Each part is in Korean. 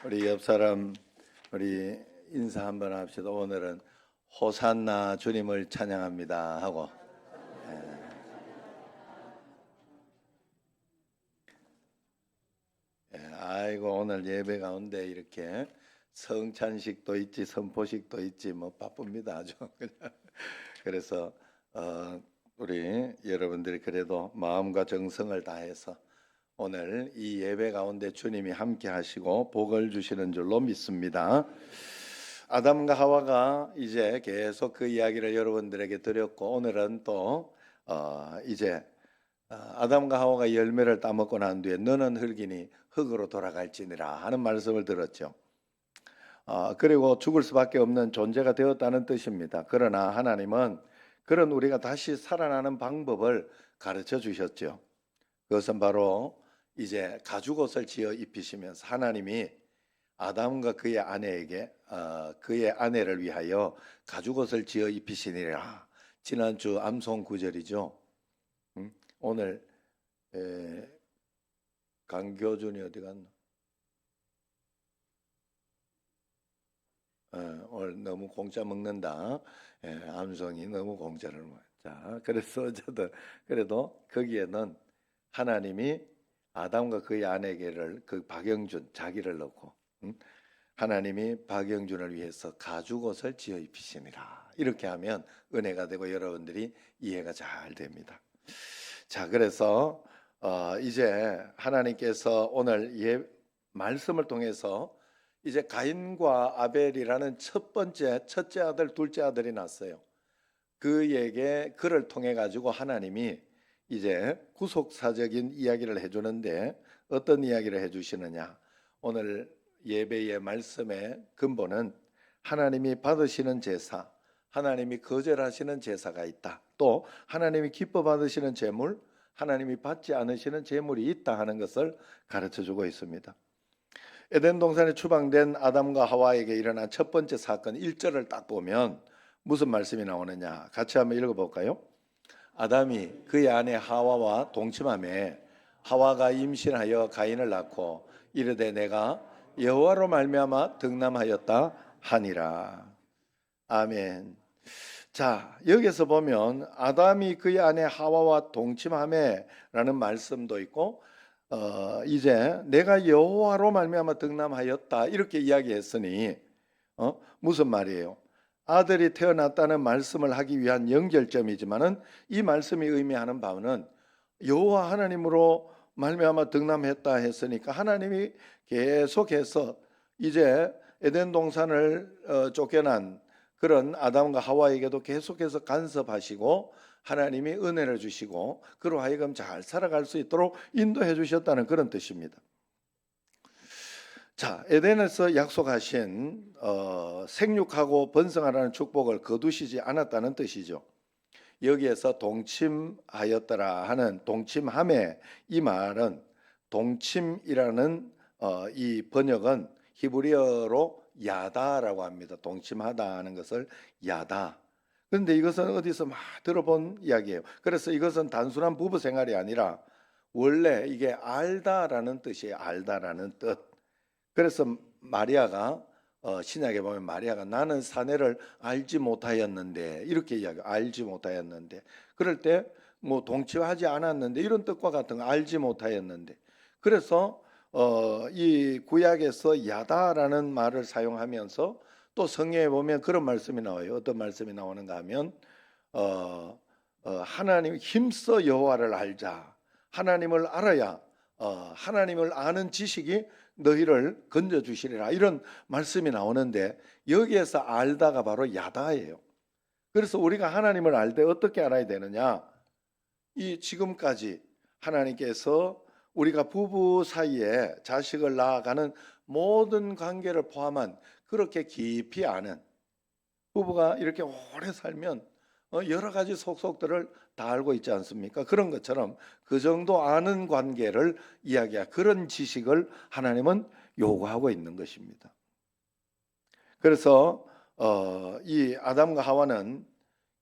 우리 옆 사람 우리 인사 한번 합시다. 오늘은 호산나 주님을 찬양합니다 하고. 아이고 오늘 예배 가운데 이렇게 성찬식도 있지 선포식도 있지 뭐 바쁩니다 아주. 그래서 우리 여러분들이 그래도 마음과 정성을 다해서 오늘 이 예배 가운데 주님이 함께 하시고 복을 주시는 줄로 믿습니다. 아담과 하와가 이제 계속 그 이야기를 여러분들에게 드렸고, 오늘은 또 이제 아담과 하와가 열매를 따먹고 난 뒤에 너는 흙이니 흙으로 돌아갈지니라 하는 말씀을 들었죠. 그리고 죽을 수밖에 없는 존재가 되었다는 뜻입니다. 그러나 하나님은 그런 우리가 다시 살아나는 방법을 가르쳐 주셨죠. 그것은 바로 이제 가죽옷을 지어 입히시면서 하나님이 아담과 그의 아내에게 그의 아내를 위하여 가죽옷을 지어 입히시니라. 지난주 암송 구절이죠. 오늘 강교준이 어디 갔나? 오늘 너무 공짜 먹는다. 암송이 너무 공짜를 먹. 자, 그래서 어쨌든 그래도 거기에는 하나님이 아담과 그의 아내에게를 그 박영준 자기를 넣고 하나님이 박영준을 위해서 가죽옷을 지어 입히시니라. 이렇게 하면 은혜가 되고 여러분들이 이해가 잘 됩니다. 자, 그래서 이제 하나님께서 오늘 말씀을 통해서 이제 가인과 아벨이라는 첫째 아들, 둘째 아들이 났어요. 그를 통해 가지고 하나님이 이제 구속사적인 이야기를 해주는데 어떤 이야기를 해주시느냐? 오늘 예배의 말씀의 근본은 하나님이 받으시는 제사, 하나님이 거절하시는 제사가 있다. 또 하나님이 기뻐 받으시는 제물, 하나님이 받지 않으시는 제물이 있다 하는 것을 가르쳐주고 있습니다. 에덴 동산에 추방된 아담과 하와에게 일어난 첫 번째 사건 1절을 딱 보면 무슨 말씀이 나오느냐? 같이 한번 읽어볼까요? 아담이 그의 아내 하와와 동침하매 하와가 임신하여 가인을 낳고 이르되 내가 여호와로 말미암아 득남하였다 하니라. 아멘. 자, 여기서 보면 아담이 그의 아내 하와와 동침하매라는 말씀도 있고 이제 내가 여호와로 말미암아 득남하였다 이렇게 이야기했으니 무슨 말이에요? 아들이 태어났다는 말씀을 하기 위한 연결점이지만은 이 말씀이 의미하는 바는 여호와 하나님으로 말미암아 득남했다 했으니까 하나님이 계속해서 이제 에덴 동산을 쫓겨난 그런 아담과 하와에게도 계속해서 간섭하시고 하나님이 은혜를 주시고 그로 하여금 잘 살아갈 수 있도록 인도해 주셨다는 그런 뜻입니다. 자, 에덴에서 약속하신 생육하고 번성하라는 축복을 거두시지 않았다는 뜻이죠. 여기에서 동침하였더라 하는 동침함에 이 말은 동침이라는 이 번역은 히브리어로 야다라고 합니다. 동침하다 하는 것을 야다. 그런데 이것은 어디서 막 들어본 이야기예요. 그래서 이것은 단순한 부부 생활이 아니라 원래 이게 알다라는 뜻이에요. 알다라는 뜻. 그래서 마리아가 신약에 보면 마리아가 나는 사내를 알지 못하였는데 이렇게 이야기해요. 알지 못하였는데 그럴 때 뭐 동침하지 않았는데 이런 뜻과 같은 거 알지 못하였는데 그래서 이 구약에서 야다라는 말을 사용하면서 또 성경에 보면 그런 말씀이 나와요. 어떤 말씀이 나오는가 하면 하나님 힘써 여호와를 알자. 하나님을 알아야 하나님을 아는 지식이 너희를 건져주시리라 이런 말씀이 나오는데 여기에서 알다가 바로 야다예요. 그래서 우리가 하나님을 알 때 어떻게 알아야 되느냐? 이 지금까지 하나님께서 우리가 부부 사이에 자식을 낳아가는 모든 관계를 포함한 그렇게 깊이 아는 부부가 이렇게 오래 살면 여러 가지 속속들을 다 알고 있지 않습니까? 그런 것처럼 그 정도 아는 관계를 이야기할 그런 지식을 하나님은 요구하고 있는 것입니다. 그래서 이 아담과 하와는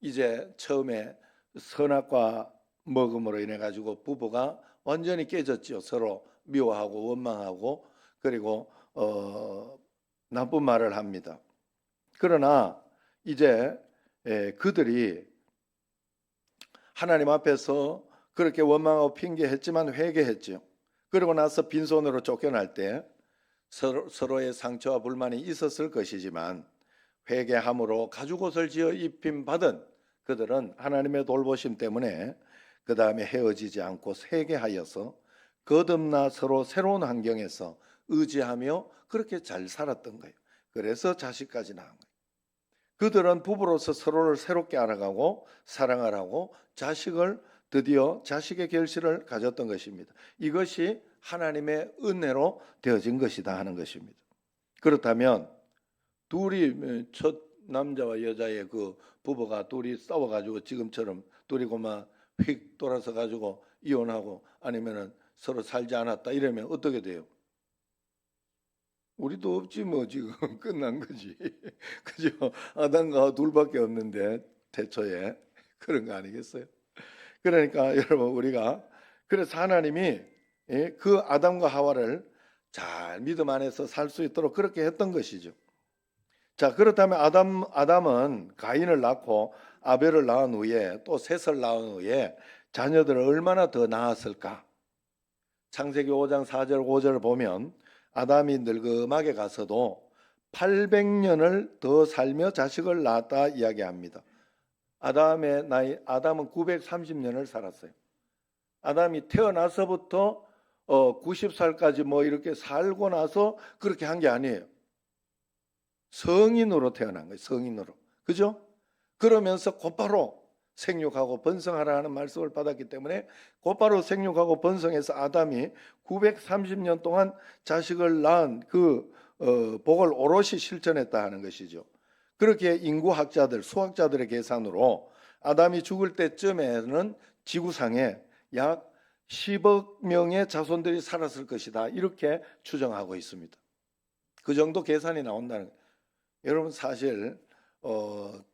이제 처음에 선악과 먹음으로 인해 가지고 부부가 완전히 깨졌죠. 서로 미워하고 원망하고 그리고 나쁜 말을 합니다. 그러나 이제 그들이 하나님 앞에서 그렇게 원망하고 핑계했지만 회개했죠. 그러고 나서 빈손으로 쫓겨날 때 서로의 상처와 불만이 있었을 것이지만 회개함으로 가죽옷을 지어 입힘 받은 그들은 하나님의 돌보심 때문에 그 다음에 헤어지지 않고 회개하여서 거듭나 서로 새로운 환경에서 의지하며 그렇게 잘 살았던 거예요. 그래서 자식까지 낳은 거예요. 그들은 부부로서 서로를 새롭게 알아가고 사랑하라고 드디어 자식의 결실을 가졌던 것입니다. 이것이 하나님의 은혜로 되어진 것이다 하는 것입니다. 그렇다면 둘이 첫 남자와 여자의 그 부부가 둘이 싸워가지고 지금처럼 둘이 고만 휙 돌아서 가지고 이혼하고 아니면은 서로 살지 않았다 이러면 어떻게 돼요? 우리도 없지 뭐 지금 끝난 거지. 그죠? 아담과 둘밖에 없는데 태초에 그런 거 아니겠어요? 그러니까 여러분 우리가 그래서 하나님이 그 아담과 하와를 잘 믿음 안에서 살 수 있도록 그렇게 했던 것이죠. 자, 그렇다면 아담은 가인을 낳고 아벨을 낳은 후에 또 셋을 낳은 후에 자녀들을 얼마나 더 낳았을까? 창세기 5장 4절 5절을 보면 아담이 늙음하게 가서도 800년을 더 살며 자식을 낳았다 이야기합니다. 아담은 930년을 살았어요. 아담이 태어나서부터 90살까지 뭐 이렇게 살고 나서 그렇게 한 게 아니에요. 성인으로 태어난 거예요. 성인으로. 그죠? 그러면서 곧바로 생육하고 번성하라 하는 말씀을 받았기 때문에 곧바로 생육하고 번성해서 아담이 930년 동안 자식을 낳은 그 복을 오롯이 실천했다 하는 것이죠. 그렇게 인구학자들, 수학자들의 계산으로 아담이 죽을 때쯤에는 지구상에 약 10억 명의 자손들이 살았을 것이다. 이렇게 추정하고 있습니다. 그 정도 계산이 나온다는 거예요. 여러분 사실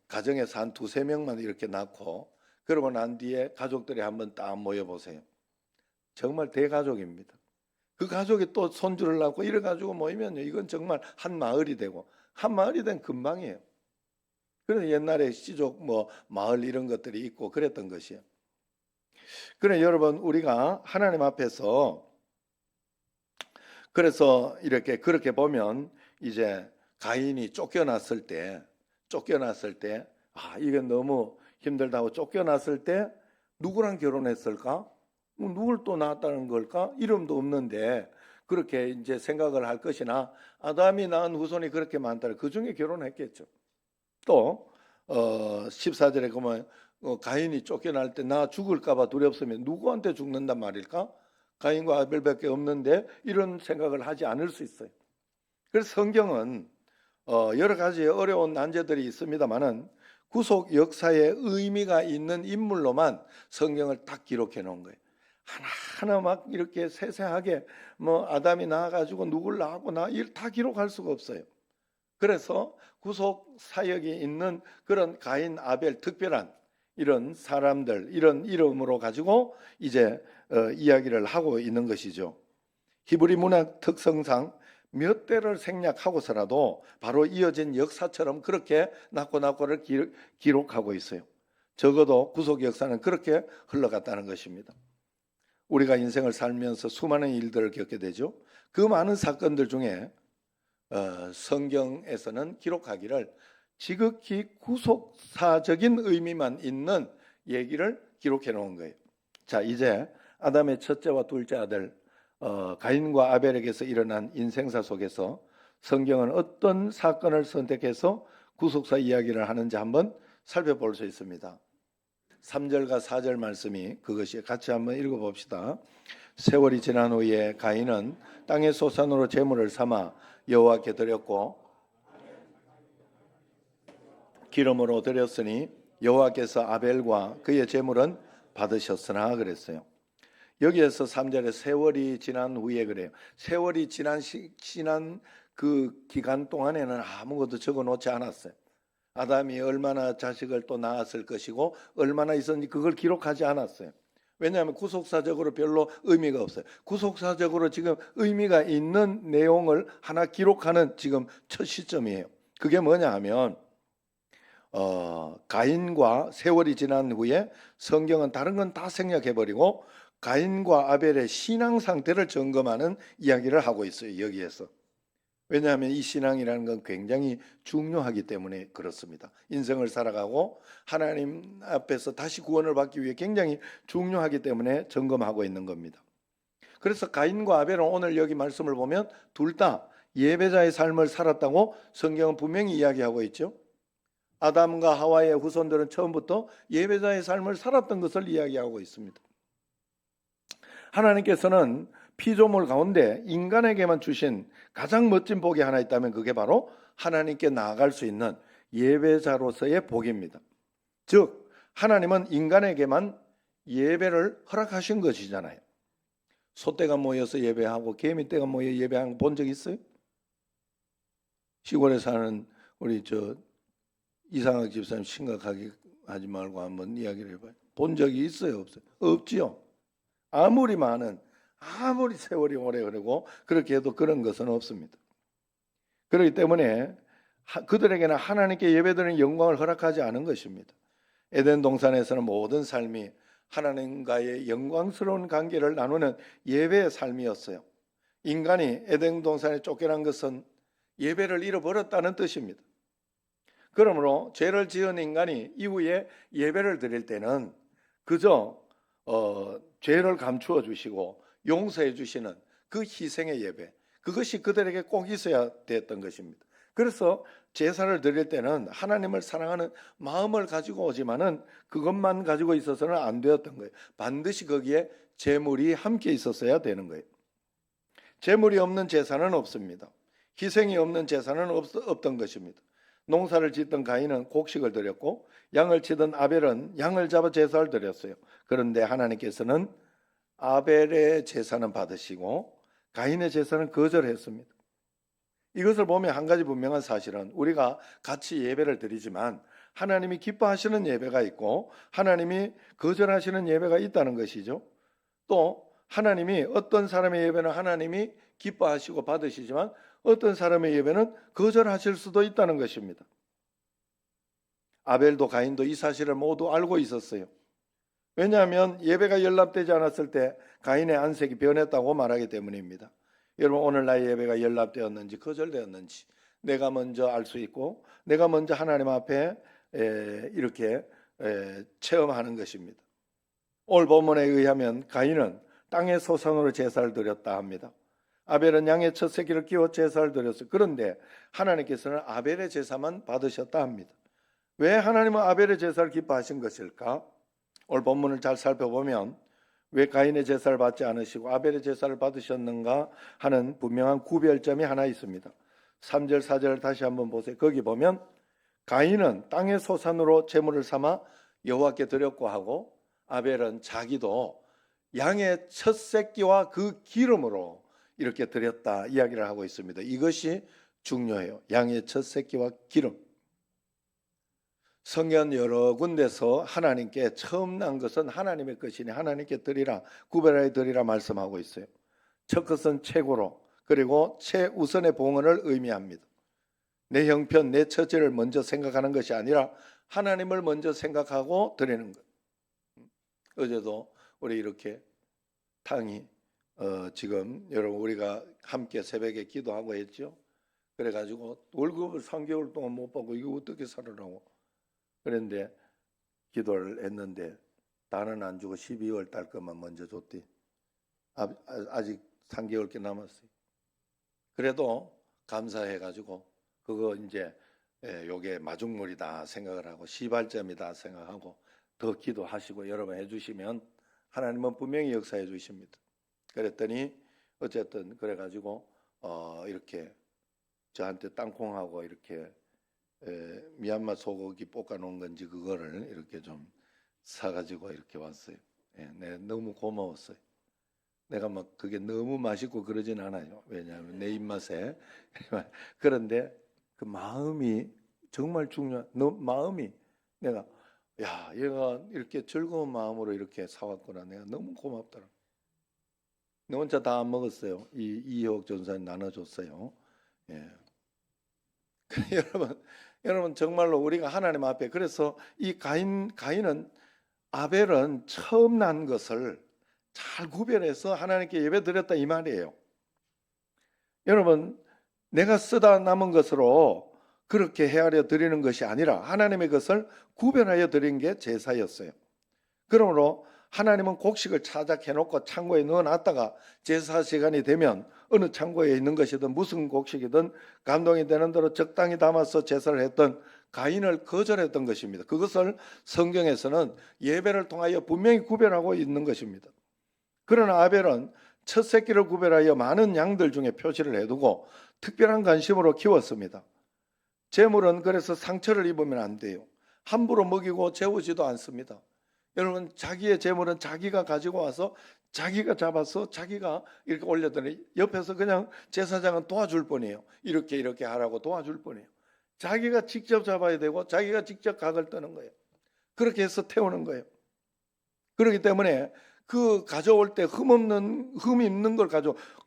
가정에서 한 두세 명만 이렇게 낳고 그러고 난 뒤에 가족들이 한번 딱 모여보세요. 정말 대가족입니다. 그 가족이 또 손주를 낳고 이래가지고 모이면요. 이건 정말 한 마을이 되고 한 마을이 된 금방이에요. 그래서 옛날에 시족 뭐 마을 이런 것들이 있고 그랬던 것이에요. 그래 여러분 우리가 하나님 앞에서 그래서 이렇게 그렇게 보면 이제 가인이 쫓겨났을 때 이게 너무 힘들다고 쫓겨났을 때 누구랑 결혼했을까? 누굴 또 낳았다는 걸까? 이름도 없는데 그렇게 이제 생각을 할 것이나 아담이 낳은 후손이 그렇게 많다. 그 중에 결혼했겠죠. 또 14절에 보면 가인이 쫓겨날 때 나 죽을까봐 두렵으면 누구한테 죽는단 말일까? 가인과 아벨밖에 없는데 이런 생각을 하지 않을 수 있어요. 그래서 성경은 여러 가지 어려운 난제들이 있습니다만은 구속 역사에 의미가 있는 인물로만 성경을 딱 기록해 놓은 거예요. 하나하나 막 이렇게 세세하게 뭐 아담이 나와가지고 누굴 낳았고 다 기록할 수가 없어요. 그래서 구속 사역이 있는 그런 가인, 아벨 특별한 이런 사람들 이런 이름으로 가지고 이제 이야기를 하고 있는 것이죠. 히브리 문학 특성상 몇 대를 생략하고서라도 바로 이어진 역사처럼 그렇게 낙고를 기록하고 있어요. 적어도 구속 역사는 그렇게 흘러갔다는 것입니다. 우리가 인생을 살면서 수많은 일들을 겪게 되죠. 그 많은 사건들 중에 성경에서는 기록하기를 지극히 구속사적인 의미만 있는 얘기를 기록해 놓은 거예요. 자, 이제 아담의 첫째와 둘째 아들 가인과 아벨에게서 일어난 인생사 속에서 성경은 어떤 사건을 선택해서 구속사 이야기를 하는지 한번 살펴볼 수 있습니다. 3절과 4절 말씀이 그것이 같이 한번 읽어봅시다. 세월이 지난 후에 가인은 땅의 소산으로 제물을 삼아 여호와께 드렸고 기름으로 드렸으니 여호와께서 아벨과 그의 제물은 받으셨으나 그랬어요. 여기에서 3절에 세월이 지난 후에 그래요. 세월이 지난 그 기간 동안에는 아무것도 적어 놓지 않았어요. 아담이 얼마나 자식을 또 낳았을 것이고 얼마나 있었는지 그걸 기록하지 않았어요. 왜냐하면 구속사적으로 별로 의미가 없어요. 구속사적으로 지금 의미가 있는 내용을 하나 기록하는 지금 첫 시점이에요. 그게 뭐냐 하면 가인과 세월이 지난 후에 성경은 다른 건 다 생략해버리고 가인과 아벨의 신앙 상태를 점검하는 이야기를 하고 있어요. 여기에서. 왜냐하면 이 신앙이라는 건 굉장히 중요하기 때문에 그렇습니다. 인생을 살아가고 하나님 앞에서 다시 구원을 받기 위해 굉장히 중요하기 때문에 점검하고 있는 겁니다. 그래서 가인과 아벨은 오늘 여기 말씀을 보면 둘 다 예배자의 삶을 살았다고 성경은 분명히 이야기하고 있죠. 아담과 하와의 후손들은 처음부터 예배자의 삶을 살았던 것을 이야기하고 있습니다. 하나님께서는 피조물 가운데 인간에게만 주신 가장 멋진 복이 하나 있다면 그게 바로 하나님께 나아갈 수 있는 예배자로서의 복입니다. 즉 하나님은 인간에게만 예배를 허락하신 것이잖아요. 소떼가 모여서 예배하고 개미떼가 모여 예배하는 거 본 적 있어요? 시골에 사는 우리 이상학 집사님 심각하게 하지 말고 한번 이야기를 해봐요. 본 적이 있어요, 없어요? 없지요. 아무리 세월이 오래 흐르고 그렇게 해도 그런 것은 없습니다. 그렇기 때문에 그들에게는 하나님께 예배드리는 영광을 허락하지 않은 것입니다. 에덴 동산에서는 모든 삶이 하나님과의 영광스러운 관계를 나누는 예배의 삶이었어요. 인간이 에덴 동산에 쫓겨난 것은 예배를 잃어버렸다는 뜻입니다. 그러므로 죄를 지은 인간이 이후에 예배를 드릴 때는 그저 죄를 감추어 주시고 용서해 주시는 그 희생의 예배, 그것이 그들에게 꼭 있어야 됐던 것입니다. 그래서 제사를 드릴 때는 하나님을 사랑하는 마음을 가지고 오지만은 그것만 가지고 있어서는 안 되었던 거예요. 반드시 거기에 제물이 함께 있었어야 되는 거예요. 제물이 없는 제사는 없습니다. 희생이 없는 제사는 없던 것입니다. 농사를 짓던 가인은 곡식을 드렸고 양을 치던 아벨은 양을 잡아 제사를 드렸어요. 그런데 하나님께서는 아벨의 제사는 받으시고 가인의 제사는 거절했습니다. 이것을 보면 한 가지 분명한 사실은 우리가 같이 예배를 드리지만 하나님이 기뻐하시는 예배가 있고 하나님이 거절하시는 예배가 있다는 것이죠. 또 하나님이 어떤 사람의 예배는 하나님이 기뻐하시고 받으시지만 어떤 사람의 예배는 거절하실 수도 있다는 것입니다. 아벨도 가인도 이 사실을 모두 알고 있었어요. 왜냐하면 예배가 연락되지 않았을 때 가인의 안색이 변했다고 말하기 때문입니다. 여러분 오늘 나의 예배가 연락되었는지 거절되었는지 내가 먼저 알 수 있고 내가 먼저 하나님 앞에 이렇게 체험하는 것입니다. 오늘 본문에 의하면 가인은 땅의 소산으로 제사를 드렸다 합니다. 아벨은 양의 첫 새끼를 끼워 제사를 드렸어요. 그런데 하나님께서는 아벨의 제사만 받으셨다 합니다. 왜 하나님은 아벨의 제사를 기뻐하신 것일까? 오늘 본문을 잘 살펴보면 왜 가인의 제사를 받지 않으시고 아벨의 제사를 받으셨는가 하는 분명한 구별점이 하나 있습니다. 3절 4절을 다시 한번 보세요. 거기 보면 가인은 땅의 소산으로 제물을 삼아 여호와께 드렸고 하고 아벨은 자기도 양의 첫 새끼와 그 기름으로 이렇게 드렸다 이야기를 하고 있습니다. 이것이 중요해요. 양의 첫 새끼와 기름. 성경 여러 군데서 하나님께 처음 난 것은 하나님의 것이니 하나님께 드리라, 구별하여 드리라 말씀하고 있어요. 첫 것은 최고로 그리고 최우선의 봉헌을 의미합니다. 내 형편, 내 처지를 먼저 생각하는 것이 아니라 하나님을 먼저 생각하고 드리는 것. 어제도 우리 이렇게 탕이 지금 여러분 우리가 함께 새벽에 기도하고 했죠. 그래가지고 월급을 3개월 동안 못 받고 이거 어떻게 살으라고 그런데 기도를 했는데 다는 안 주고 12월 달 것만 먼저 줬대. 아직 3개월께 남았어요. 그래도 감사해가지고 그거 이제 요게 마중물이다 생각을 하고 시발점이다 생각하고 더 기도하시고 여러분 해주시면 하나님은 분명히 역사해 주십니다. 그랬더니 어쨌든 그래가지고 이렇게 저한테 땅콩하고 이렇게 미얀마 소고기 볶아 놓은 건지 그거를 이렇게 좀 사가지고 이렇게 왔어요. 네, 너무 고마웠어요. 내가 막 그게 너무 맛있고 그러진 않아요. 왜냐하면 내 입맛에. 그런데 그 마음이 정말 중요한, 마음이 내가 야, 얘가 이렇게 즐거운 마음으로 이렇게 사왔구나. 내가 너무 고맙더라. 내 혼자 다 안 먹었어요. 이 이혁 전사님 나눠줬어요. 예. 여러분 정말로 우리가 하나님 앞에, 그래서 이 가인은 아벨은 처음 난 것을 잘 구별해서 하나님께 예배드렸다 이 말이에요. 여러분, 내가 쓰다 남은 것으로 그렇게 헤아려 드리는 것이 아니라 하나님의 것을 구별하여 드린 게 제사였어요. 그러므로 하나님은 곡식을 차작해놓고 창고에 넣어놨다가 제사 시간이 되면 어느 창고에 있는 것이든 무슨 곡식이든 감동이 되는 대로 적당히 담아서 제사를 했던 가인을 거절했던 것입니다. 그것을 성경에서는 예배를 통하여 분명히 구별하고 있는 것입니다. 그러나 아벨은 첫 새끼를 구별하여 많은 양들 중에 표시를 해두고 특별한 관심으로 키웠습니다. 제물은 그래서 상처를 입으면 안 돼요. 함부로 먹이고 재우지도 않습니다. 여러분, 자기의 제물은 자기가 가지고 와서 자기가 잡아서 자기가 이렇게 올려드니 옆에서 그냥 제사장은 도와줄 뿐이에요. 이렇게 하라고 도와줄 뿐이에요. 자기가 직접 잡아야 되고 자기가 직접 각을 뜨는 거예요. 그렇게 해서 태우는 거예요. 그렇기 때문에 그 가져올 때 흠 있는 걸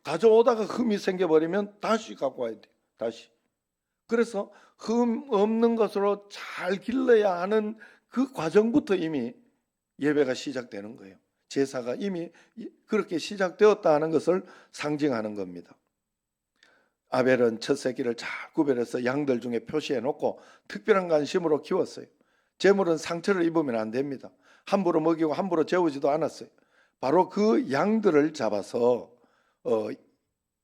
가져오다가 흠이 생겨버리면 다시 갖고 와야 돼요. 다시. 그래서 흠 없는 것으로 잘 길러야 하는 그 과정부터 이미 예배가 시작되는 거예요. 제사가 이미 그렇게 시작되었다 하는 것을 상징하는 겁니다. 아벨은 첫 새끼를 잘 구별해서 양들 중에 표시해 놓고 특별한 관심으로 키웠어요. 제물은 상처를 입으면 안 됩니다. 함부로 먹이고 함부로 재우지도 않았어요. 바로 그 양들을 잡아서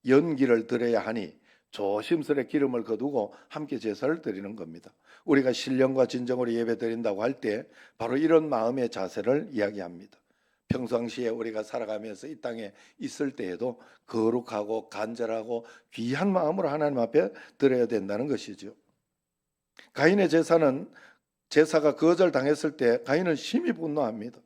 연기를 드려야 하니 조심스레 기름을 거두고 함께 제사를 드리는 겁니다. 우리가 신령과 진정으로 예배 드린다고 할 때 바로 이런 마음의 자세를 이야기합니다. 평상시에 우리가 살아가면서 이 땅에 있을 때에도 거룩하고 간절하고 귀한 마음으로 하나님 앞에 드려야 된다는 것이죠. 가인의 제사가 거절당했을 때 가인은 심히 분노합니다.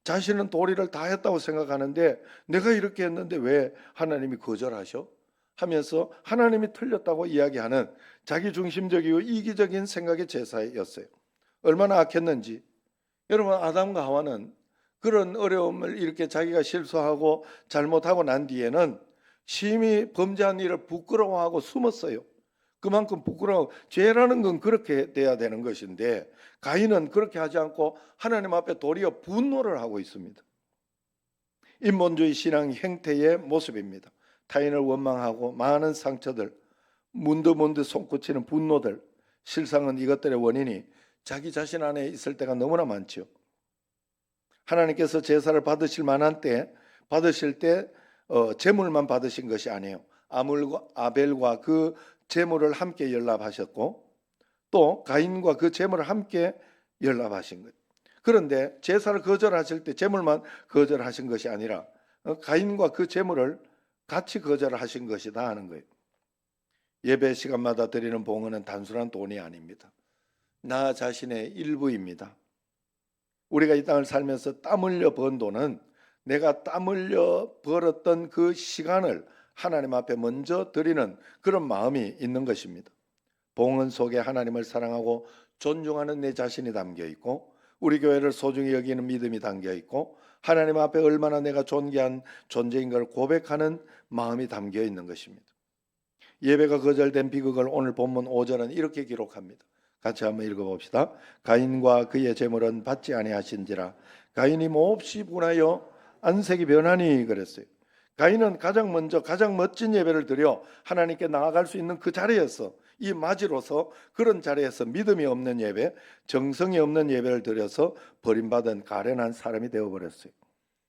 자신은 도리를 다 했다고 생각하는데 내가 이렇게 했는데 왜 하나님이 거절하셔? 하면서 하나님이 틀렸다고 이야기하는 자기중심적이고 이기적인 생각의 제사였어요. 얼마나 악했는지. 여러분, 아담과 하와는 그런 어려움을 이렇게 자기가 실수하고 잘못하고 난 뒤에는 심히 범죄한 일을 부끄러워하고 숨었어요. 그만큼 부끄러워. 죄라는 건 그렇게 돼야 되는 것인데 가인은 그렇게 하지 않고 하나님 앞에 도리어 분노를 하고 있습니다. 인본주의 신앙 행태의 모습입니다. 타인을 원망하고 많은 상처들, 문득문득 손꼽치는 분노들, 실상은 이것들의 원인이 자기 자신 안에 있을 때가 너무나 많죠. 하나님께서 제사를 받으실 만한 때 받으실 때 제물만 받으신 것이 아니에요. 아벨과 그 제물을 함께 연납하셨고 또 가인과 그 제물을 함께 연납하신 거예요. 그런데 제사를 거절하실 때 제물만 거절하신 것이 아니라 가인과 그 제물을 같이 거절하신 것이다 하는 거예요. 예배 시간마다 드리는 봉헌은 단순한 돈이 아닙니다. 나 자신의 일부입니다. 우리가 이 땅을 살면서 땀 흘려 번 돈은 내가 땀 흘려 벌었던 그 시간을 하나님 앞에 먼저 드리는 그런 마음이 있는 것입니다. 봉헌 속에 하나님을 사랑하고 존중하는 내 자신이 담겨 있고 우리 교회를 소중히 여기는 믿음이 담겨 있고 하나님 앞에 얼마나 내가 존귀한 존재인 걸 고백하는 마음이 담겨 있는 것입니다. 예배가 거절된 비극을 오늘 본문 5절은 이렇게 기록합니다. 같이 한번 읽어봅시다. 가인과 그의 제물은 받지 아니하신지라 가인이 몹시 분하여 안색이 변하니 그랬어요. 가인은 가장 먼저 가장 멋진 예배를 드려 하나님께 나아갈 수 있는 그 자리에서 이 맞이로서 그런 자리에서 믿음이 없는 예배, 정성이 없는 예배를 드려서 버림받은 가련한 사람이 되어버렸어요.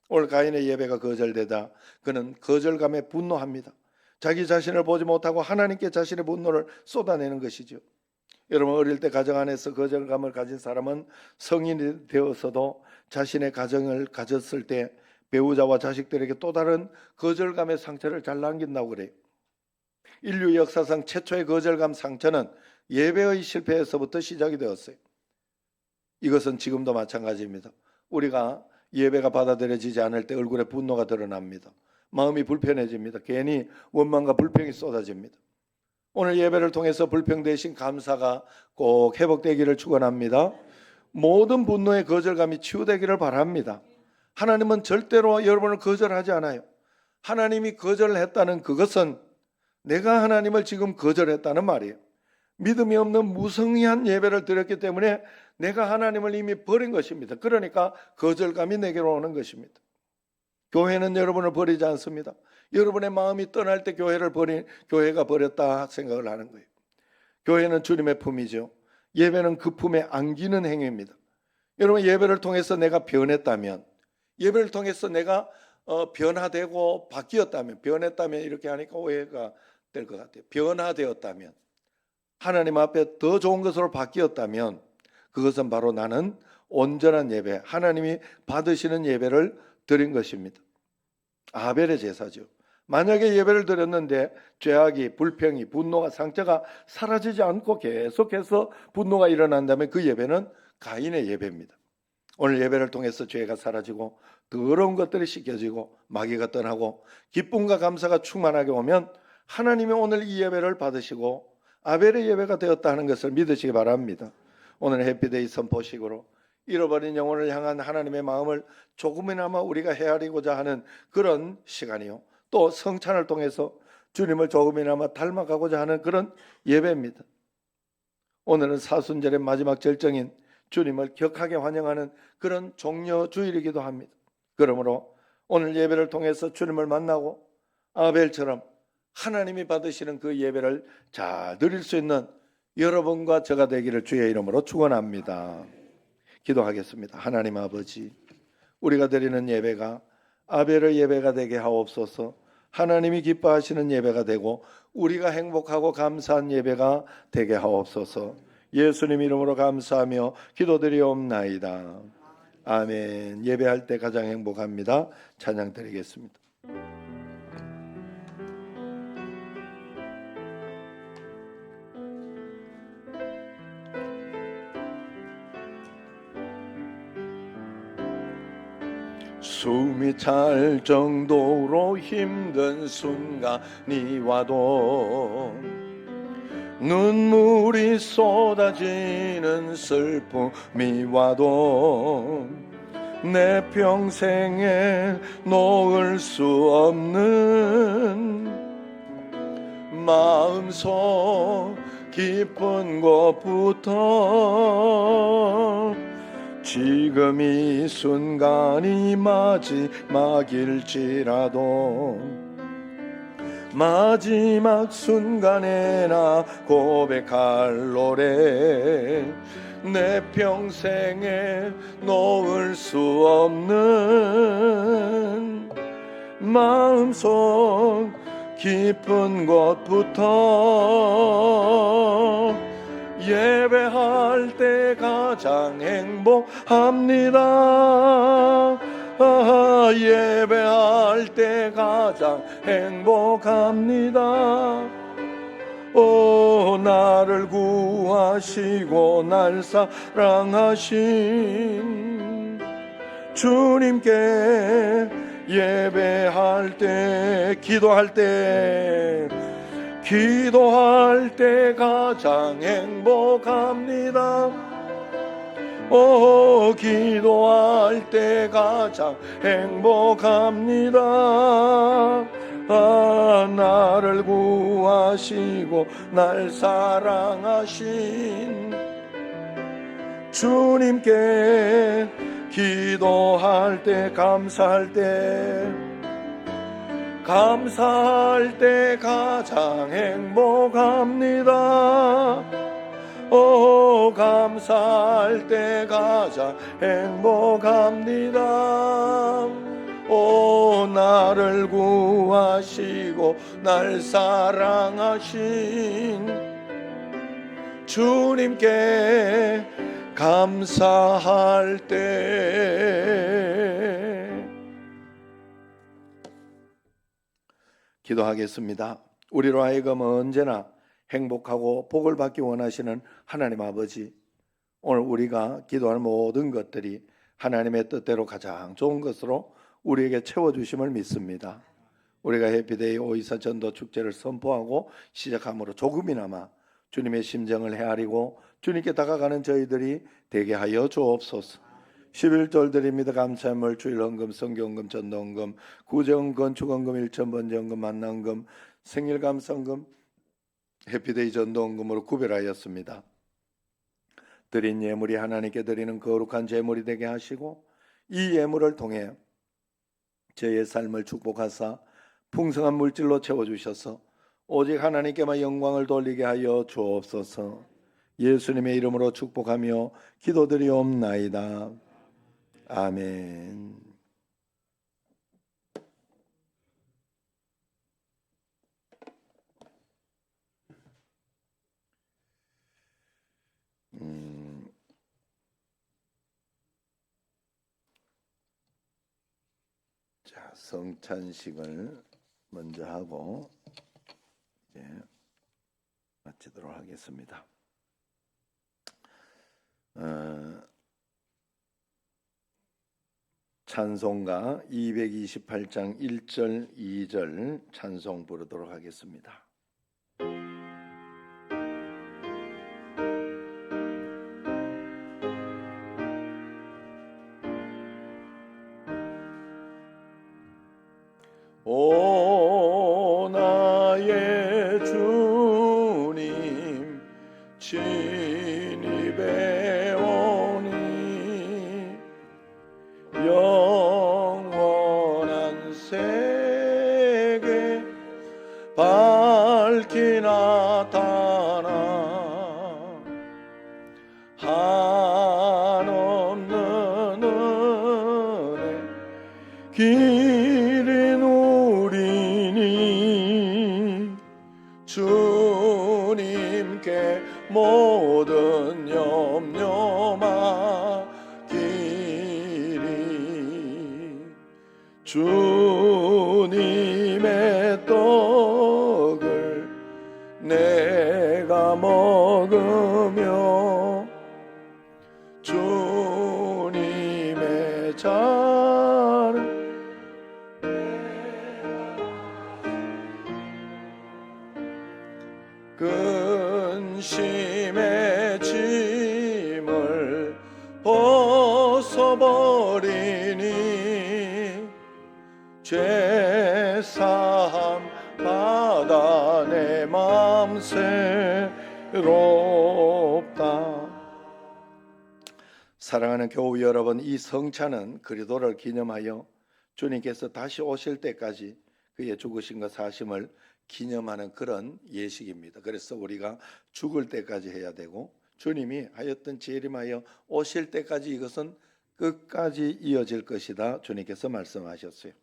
오늘 가인의 예배가 거절되다 그는 거절감에 분노합니다. 자기 자신을 보지 못하고 하나님께 자신의 분노를 쏟아내는 것이죠. 여러분, 어릴 때 가정 안에서 거절감을 가진 사람은 성인이 되어서도 자신의 가정을 가졌을 때 배우자와 자식들에게 또 다른 거절감의 상처를 잘 남긴다고 그래요. 인류 역사상 최초의 거절감 상처는 예배의 실패에서부터 시작이 되었어요. 이것은 지금도 마찬가지입니다. 우리가 예배가 받아들여지지 않을 때 얼굴에 분노가 드러납니다. 마음이 불편해집니다. 괜히 원망과 불평이 쏟아집니다. 오늘 예배를 통해서 불평 대신 감사가 꼭 회복되기를 축원합니다. 모든 분노의 거절감이 치유되기를 바랍니다. 하나님은 절대로 여러분을 거절하지 않아요. 하나님이 거절했다는 그것은 내가 하나님을 지금 거절했다는 말이에요. 믿음이 없는 무성의한 예배를 드렸기 때문에 내가 하나님을 이미 버린 것입니다. 그러니까 거절감이 내게로 오는 것입니다. 교회는 여러분을 버리지 않습니다. 여러분의 마음이 떠날 때 교회가 버렸다 생각을 하는 거예요. 교회는 주님의 품이죠. 예배는 그 품에 안기는 행위입니다. 여러분, 예배를 통해서 내가 변했다면, 예배를 통해서 내가 변화되고 바뀌었다면, 변했다면 이렇게 하니까 오해가 될 것 같아요. 변화되었다면, 하나님 앞에 더 좋은 것으로 바뀌었다면 그것은 바로 나는 온전한 예배, 하나님이 받으시는 예배를 드린 것입니다. 아벨의 제사죠. 만약에 예배를 드렸는데 죄악이, 불평이, 분노가, 상처가 사라지지 않고 계속해서 분노가 일어난다면 그 예배는 가인의 예배입니다. 오늘 예배를 통해서 죄가 사라지고 더러운 것들이 씻겨지고 마귀가 떠나고 기쁨과 감사가 충만하게 오면 하나님이 오늘 이 예배를 받으시고 아벨의 예배가 되었다 하는 것을 믿으시기 바랍니다. 오늘 해피데이 선포식으로 잃어버린 영혼을 향한 하나님의 마음을 조금이나마 우리가 헤아리고자 하는 그런 시간이요, 또 성찬을 통해서 주님을 조금이나마 닮아가고자 하는 그런 예배입니다. 오늘은 사순절의 마지막 절정인 주님을 격하게 환영하는 그런 종려주일이기도 합니다. 그러므로 오늘 예배를 통해서 주님을 만나고 아벨처럼 하나님이 받으시는 그 예배를 잘 드릴 수 있는 여러분과 저가 되기를 주의 이름으로 축원합니다. 기도하겠습니다. 하나님 아버지, 우리가 드리는 예배가 아벨의 예배가 되게 하옵소서. 하나님이 기뻐하시는 예배가 되고 우리가 행복하고 감사한 예배가 되게 하옵소서. 예수님 이름으로 감사하며 기도드리옵나이다. 아멘. 예배할 때 가장 행복합니다. 찬양 드리겠습니다. 숨이 찰 정도로 힘든 순간이 와도 눈물이 쏟아지는 슬픔이 와도 내 평생에 놓을 수 없는 마음속 깊은 곳부터 지금 이 순간이 마지막일지라도 마지막 순간에 나 고백할 노래, 내 평생에 놓을 수 없는 마음속 깊은 곳부터 예배할 때 가장 행복합니다. 예배할 때 가장 행복합니다. 나를 구하시고 날 사랑하신 주님께 예배할 때, 기도할 때 가장 행복합니다. 기도할 때 가장 행복합니다. 나를 구하시고 날 사랑하신 주님께 기도할 때, 감사할 때 가장 행복합니다. 감사할 때 가장 행복합니다. 나를 구하시고 날 사랑하신 주님께 감사할 때. 기도하겠습니다. 우리로 하여금 언제나 행복하고 복을 받기 원하시는 하나님 아버지, 오늘 우리가 기도할 모든 것들이 하나님의 뜻대로 가장 좋은 것으로 우리에게 채워주심을 믿습니다. 우리가 해피데이 오이사 전도 축제를 선포하고 시작함으로 조금이나마 주님의 심정을 헤아리고 주님께 다가가는 저희들이 되게 하여 주옵소서. 11절 드립니다. 감사물, 주일 헌금, 성경헌금, 전도헌금, 구제헌금, 건축헌금, 일천번제헌금, 만남금, 생일 감사헌금, 해피데이 전도헌금으로 구별하였습니다. 드린 예물이 하나님께 드리는 거룩한 제물이 되게 하시고 이 예물을 통해 저의 삶을 축복하사 풍성한 물질로 채워주셔서 오직 하나님께만 영광을 돌리게 하여 주옵소서. 예수님의 이름으로 축복하며 기도드리옵나이다. 아멘. 자, 성찬식을 먼저 하고 이제 마치도록 하겠습니다. 찬송가 228장 1절 2절 찬송 부르도록 하겠습니다. 오 나의 주님 진입해 오니 영원한 세계 밝히 나타나 한없는 은혜 길이 누리니 주님께 모든 염려 맡기리 주님의 떡을 내가 먹으며 주님의 잔을 근심의 짐을 벗어버리니 죄사함 받아 내 맘 새롭다. 사랑하는 교우 여러분, 이 성찬은 그리스도를 기념하여 주님께서 다시 오실 때까지 그의 죽으심과 사심을 기념하는 그런 예식입니다. 그래서 우리가 죽을 때까지 해야 되고 주님이 하였던 재림하여 오실 때까지 이것은 끝까지 이어질 것이다. 주님께서 말씀하셨어요.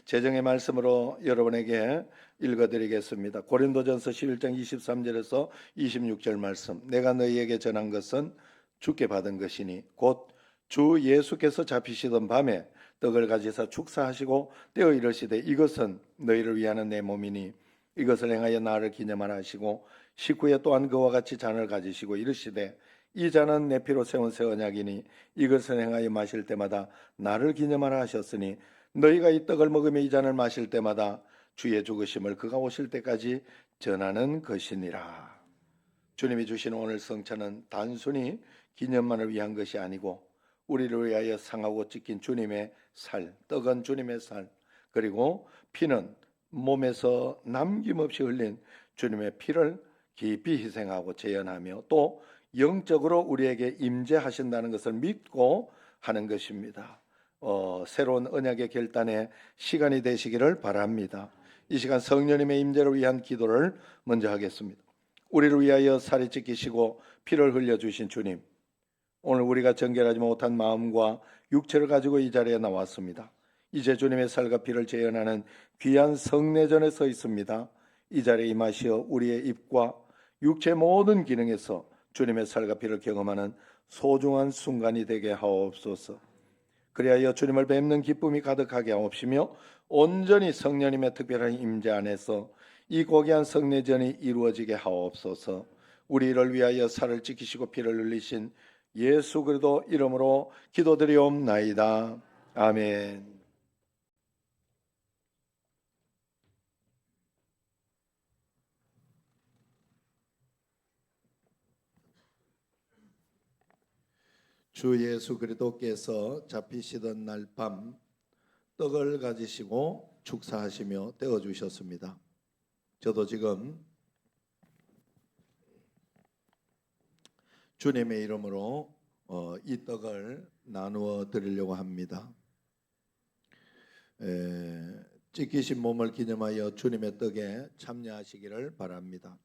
재정의 말씀으로 여러분에게 읽어드리겠습니다. 고린도전서 11장 23절에서 26절 말씀. 내가 너희에게 전한 것은 주께 받은 것이니 곧 주 예수께서 잡히시던 밤에 떡을 가지사 축사하시고 떼어 이르시되 이것은 너희를 위하는 내 몸이니 이것을 행하여 나를 기념하라 하시고 식후에 또한 그와 같이 잔을 가지시고 이르시되 이 잔은 내 피로 세운 새 언약이니 이것을 행하여 마실 때마다 나를 기념하라 하셨으니 너희가 이 떡을 먹으며 이 잔을 마실 때마다 주의 죽으심을 그가 오실 때까지 전하는 것이니라. 주님이 주신 오늘 성찬은 단순히 기념만을 위한 것이 아니고 우리를 위하여 상하고 찢긴 주님의 살, 떡은 주님의 살, 그리고 피는 몸에서 남김없이 흘린 주님의 피를 깊이 희생하고 재현하며 또 영적으로 우리에게 임재하신다는 것을 믿고 하는 것입니다. 새로운 언약의 결단의 시간이 되시기를 바랍니다. 이 시간 성령님의 임재를 위한 기도를 먼저 하겠습니다. 우리를 위하여 살이 찢기시고 피를 흘려주신 주님, 오늘 우리가 정결하지 못한 마음과 육체를 가지고 이 자리에 나왔습니다. 이제 주님의 살과 피를 재현하는 귀한 성례전에 서 있습니다. 이 자리에 임하시어 우리의 입과 육체 모든 기능에서 주님의 살과 피를 경험하는 소중한 순간이 되게 하옵소서. 그리하여 주님을 뵙는 기쁨이 가득하게 하옵시며 온전히 성령님의 특별한 임재 안에서 이 고귀한 성례전이 이루어지게 하옵소서. 우리를 위하여 살을 찢기시고 피를 흘리신 예수 그리스도 이름으로 기도드리옵나이다. 아멘. 주 예수 그리스도께서 잡히시던 날 밤 떡을 가지시고 축사하시며 떼어 주셨습니다. 저도 지금 주님의 이름으로 이 떡을 나누어 드리려고 합니다. 찢기신 몸을 기념하여 주님의 떡에 참여하시기를 바랍니다.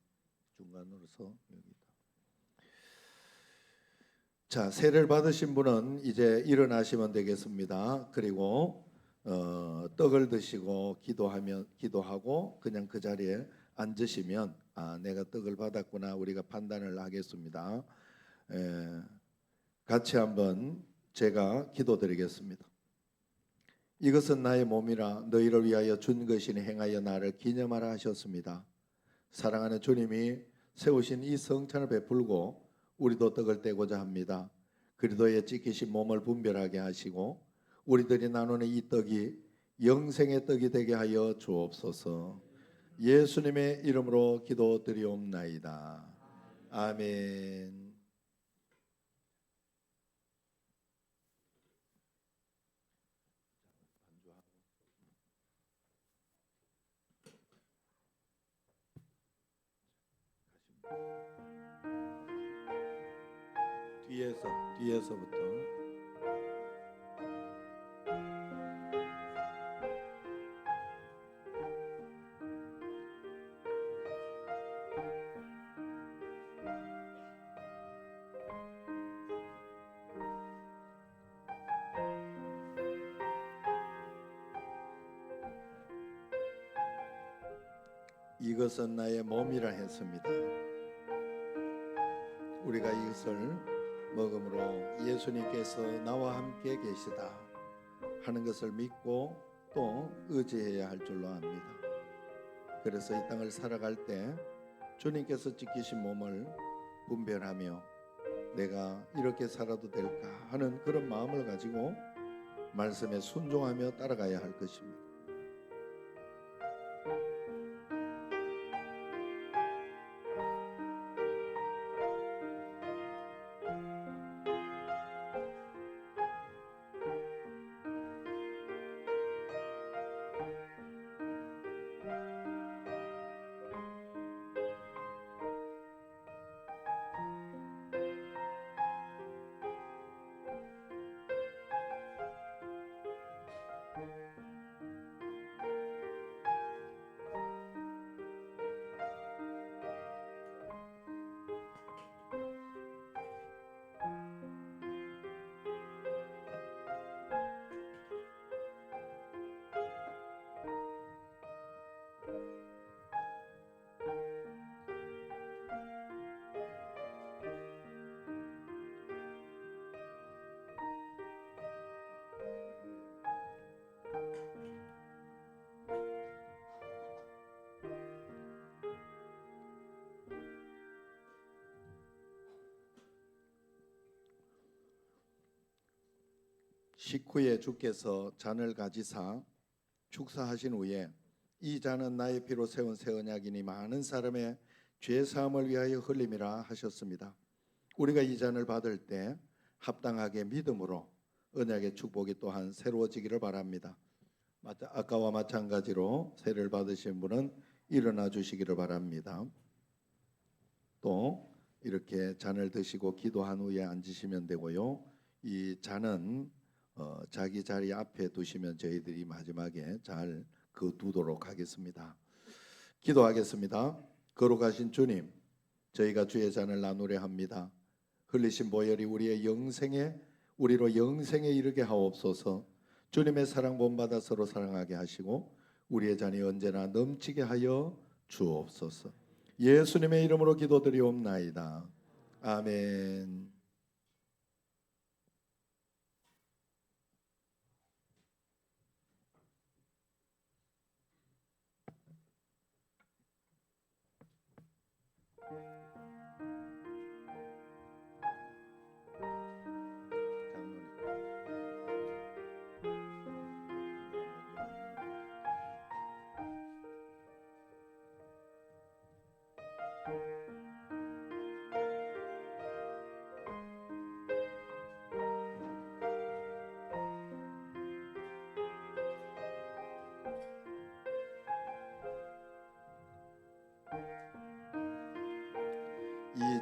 중간으로서 여기다. 자, 세례를 받으신 분은 이제 일어나시면 되겠습니다. 그리고 떡을 드시고 기도하고 그냥 그 자리에 앉으시면 내가 떡을 받았구나 우리가 판단을 하겠습니다. 같이 한번 제가 기도드리겠습니다. 이것은 나의 몸이라 너희를 위하여 준 것이니 행하여 나를 기념하라 하셨습니다. 사랑하는 주님이 세우신 이 성찬을 베풀고 우리도 떡을 떼고자 합니다. 그리스도의 찢기신 몸을 분별하게 하시고 우리들이 나누는 이 떡이 영생의 떡이 되게 하여 주옵소서. 예수님의 이름으로 기도드리옵나이다. 아멘. 뒤에서부터 이것은 나의 몸이라 했습니다. 우리가 이것을 먹음으로 예수님께서 나와 함께 계시다 하는 것을 믿고 또 의지해야 할 줄로 압니다. 그래서 이 땅을 살아갈 때 주님께서 지키신 몸을 분별하며 내가 이렇게 살아도 될까 하는 그런 마음을 가지고 말씀에 순종하며 따라가야 할 것입니다. 식후에 주께서 잔을 가지사 축사하신 후에 이 잔은 나의 피로 세운 새 언약이니 많은 사람의 죄 사함을 위하여 흘림이라 하셨습니다. 우리가 이 잔을 받을 때 합당하게 믿음으로 언약의 축복이 또한 새로워지기를 바랍니다. 아까와 마찬가지로 세례를 받으신 분은 일어나 주시기를 바랍니다. 또 이렇게 잔을 드시고 기도한 후에 앉으시면 되고요. 이 잔은 자기 자리 앞에 두시면 저희들이 마지막에 잘 두도록 하겠습니다. 기도하겠습니다. 거룩하신 주님, 저희가 주의 잔을 나누려 합니다. 흘리신 보혈이 우리로 영생에 이르게 하옵소서. 주님의 사랑 본받아 서로 사랑하게 하시고 우리의 잔이 언제나 넘치게 하여 주옵소서. 예수님의 이름으로 기도드리옵나이다. 아멘.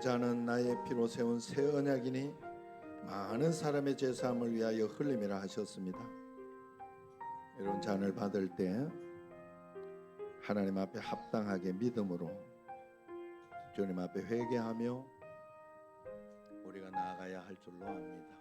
자는 나의 피로 세운 새 언약이니 많은 사람의 죄사함을 위하여 흘림이라 하셨습니다. 이런 잔을 받을 때 하나님 앞에 합당하게 믿음으로 주님 앞에 회개하며 우리가 나아가야 할 줄로 압니다.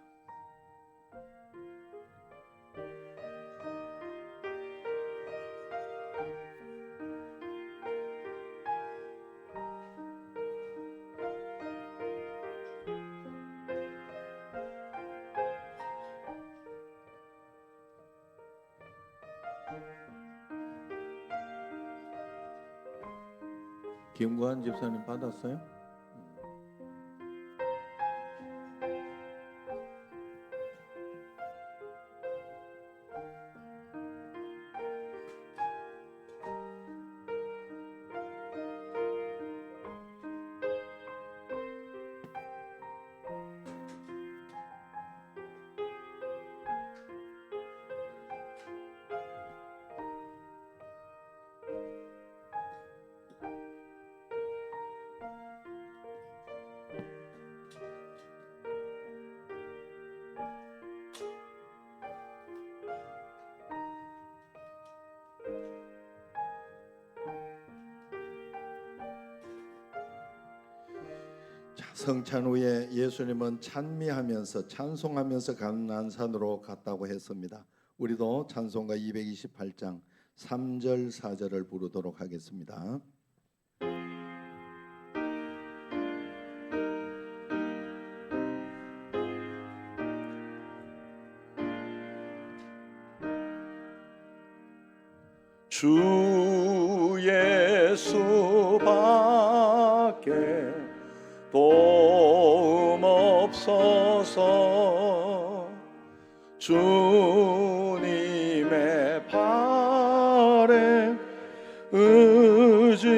김구한 집사님 받았어요? 성찬 후에 예수님은 찬미하면서 찬송하면서 감난산으로 갔다고 했습니다. 우리도 찬송가 228장 3절 4절을 부르도록 하겠습니다. 주 예수밖에 도움 없어서 주님의 발에 의지합니다.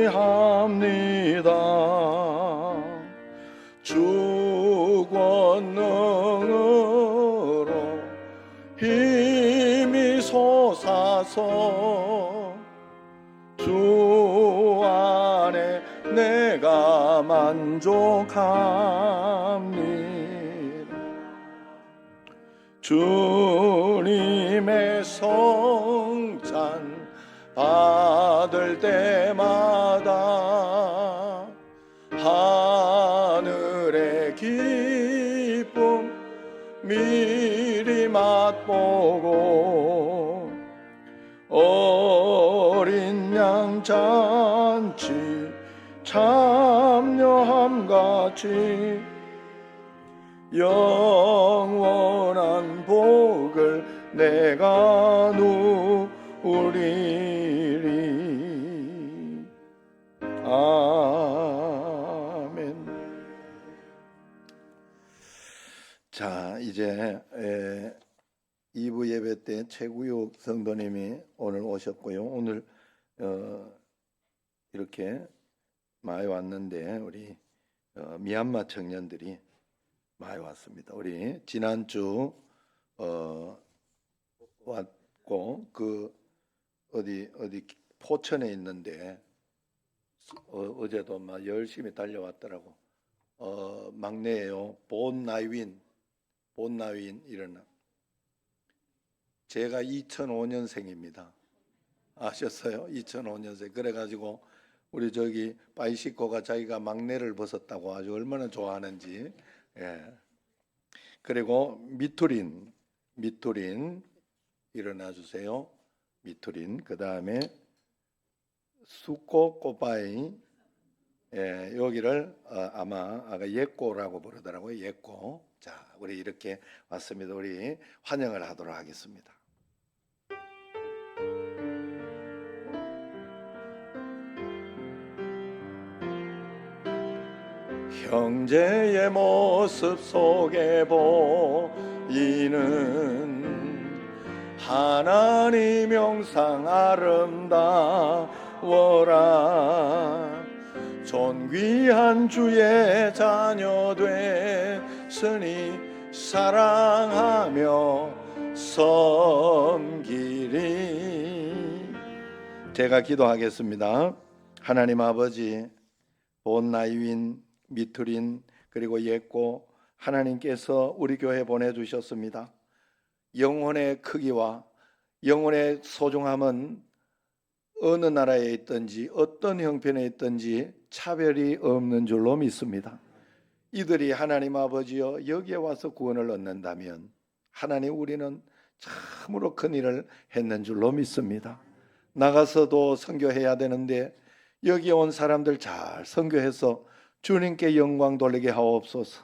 주 권능으로 힘이 솟아서 주 안에 내가 만족합니다. 주님의 성찬 받을 때마다 하늘의 기쁨 미리 맛보고 어린 양 잔치 참여함같이 영원한 복을 내가 누리리. 아멘. 자, 이제 2부 예배 때 최구육 성도님이 오늘 오셨고요. 오늘 이렇게 많이 왔는데 우리 미얀마 청년들이 많이 왔습니다. 우리 지난주 왔고 그 어디 포천에 있는데 어제도 막 열심히 달려왔더라고. 막내예요. 본나윈 이런. 제가 2005년생입니다. 아셨어요? 2005년생. 그래가지고 우리 저기 바이시코가 자기가 막내를 벗었다고 아주 얼마나 좋아하는지. 예. 그리고 미투린 일어나 주세요. 미투린. 그 다음에 수코코바이. 예, 여기를 아마 아까 예꼬라고 부르더라고요. 예꼬. 자, 우리 이렇게 왔습니다. 우리 환영을 하도록 하겠습니다. 형제의 모습 속에 보이는 하나님 형상 아름다워라. 존귀한 주의 자녀 됐으니 사랑하며 섬기리. 제가 기도하겠습니다. 하나님 아버지, 본나이윈 미투린 그리고 예꼬 하나님께서 우리 교회에 보내주셨습니다. 영혼의 크기와 영혼의 소중함은 어느 나라에 있든지 어떤 형편에 있든지 차별이 없는 줄로 믿습니다. 이들이 하나님 아버지여 여기에 와서 구원을 얻는다면 하나님 우리는 참으로 큰 일을 했는 줄로 믿습니다. 나가서도 선교해야 되는데 여기 온 사람들 잘 선교해서 주님께 영광 돌리게 하옵소서.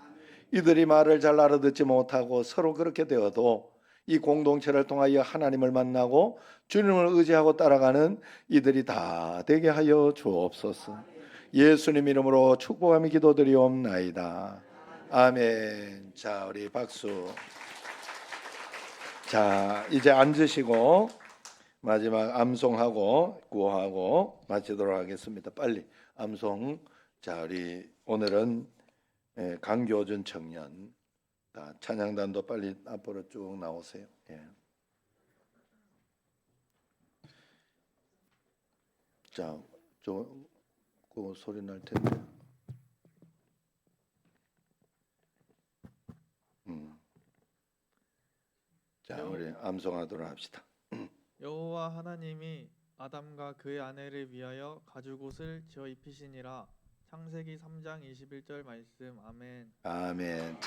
이들이 말을 잘 알아듣지 못하고 서로 그렇게 되어도 이 공동체를 통하여 하나님을 만나고 주님을 의지하고 따라가는 이들이 다 되게 하여 주옵소서. 예수님 이름으로 축복하며 기도드리옵나이다. 아멘. 자, 우리 박수. 자, 이제 앉으시고 마지막 암송하고 구호하고 마치도록 하겠습니다. 빨리 암송. 자, 우리 오늘은 강교준 청년. 찬양단도 빨리 앞으로 쭉 나오세요. 예. 자, 그 소리 날 텐데. 자, 우리 암송하도록 합시다. 여호와 하나님이 아담과 그의 아내를 위하여 가죽옷을 지어 입히시니라. 창세기 3장 21절 말씀. 아멘. 아멘.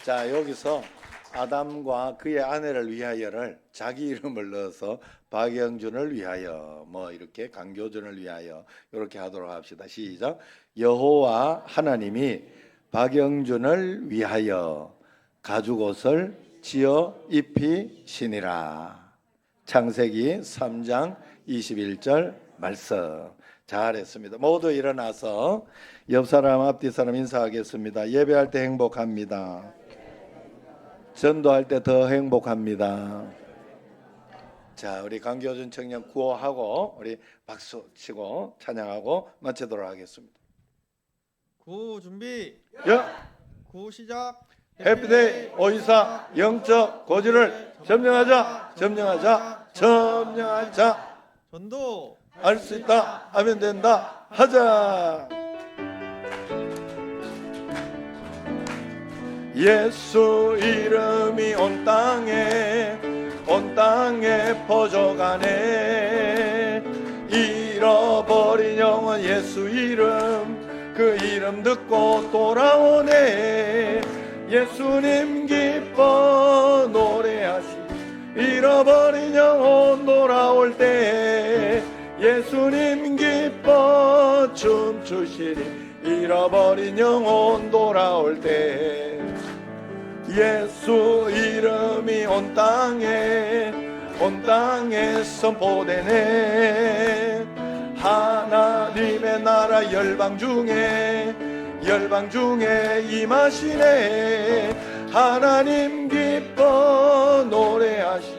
자, 여기서 아담과 그의 아내를 위하여를 자기 이름을 넣어서 박영준을 위하여 뭐 이렇게 강교준을 위하여 이렇게 하도록 합시다. 시작. 여호와 하나님이 박영준을 위하여 가죽옷을 지어 입히시니라. 창세기 3장 21절 말씀. 잘했습니다. 모두 일어나서 옆 사람 앞뒤 사람 인사하겠습니다. 예배할 때 행복합니다. 전도할 때 더 행복합니다. 자, 우리 강교준 청년 구호하고 우리 박수 치고 찬양하고 마치도록 하겠습니다. 구호 준비. 구호 시작. 해피데이 오이사 영적 고지를 점령하자. 전도 알 수 있다 하면 된다 하자. 예수 이름이 온 땅에 퍼져가네. 잃어버린 영혼 예수 이름 그 이름 듣고 돌아오네. 예수님 기뻐 노래하시. 잃어버린 영혼 돌아올 때 예수님 기뻐 춤추시리. 잃어버린 영혼 돌아올 때 예수 이름이 온 땅에 선포되네. 하나님의 나라 열방 중에 임하시네. 하나님 기뻐 노래하시.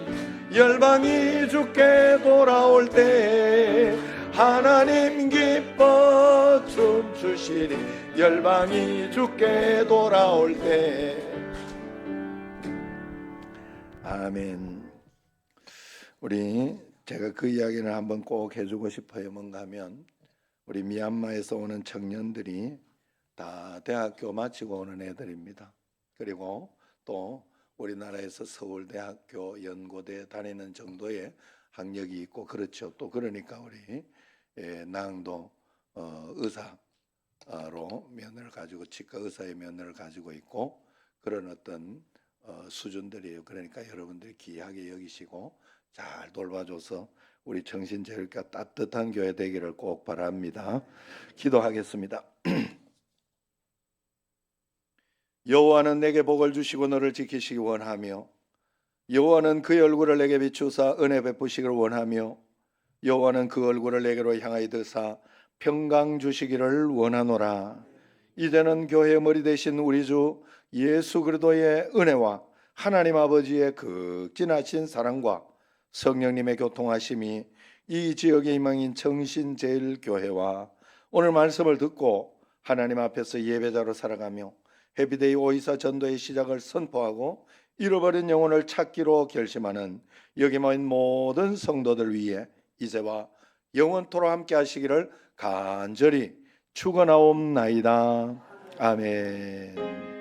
열방이 주께 돌아올 때 하나님 기뻐 춤추시리. 열방이 주께 돌아올 때. 아멘. 제가 그 이야기를 한번 꼭 해주고 싶어요. 뭔가 하면 우리 미얀마에서 오는 청년들이 다 대학교 마치고 오는 애들입니다. 그리고 또 우리나라에서 서울대학교, 연고대 다니는 정도의 학력이 있고 그렇죠. 또 그러니까 우리 낭도 의사로 면허를 가지고 치과 의사의 면허를 가지고 있고 그런 어떤 수준들이에요. 그러니까 여러분들이 귀하게 여기시고 잘 돌봐줘서 우리 정신체육과 따뜻한 교회 되기를 꼭 바랍니다. 기도하겠습니다. 여호와는 내게 복을 주시고 너를 지키시기 원하며 여호와는 그의 얼굴을 내게 비추사 은혜 베푸시기를 원하며 여호와는 그 얼굴을 내게로 향하여 드사 평강 주시기를 원하노라. 이제는 교회의 머리 되신 우리 주 예수 그리스도의 은혜와 하나님 아버지의 극진하신 사랑과 성령님의 교통하심이 이 지역의 희망인 정신제일교회와 오늘 말씀을 듣고 하나님 앞에서 예배자로 살아가며 해피데이 오이사 전도의 시작을 선포하고 잃어버린 영혼을 찾기로 결심하는 여기 모인 모든 성도들 위해 이제와 영원토록 함께 하시기를 간절히 축원하옵나이다. 아멘.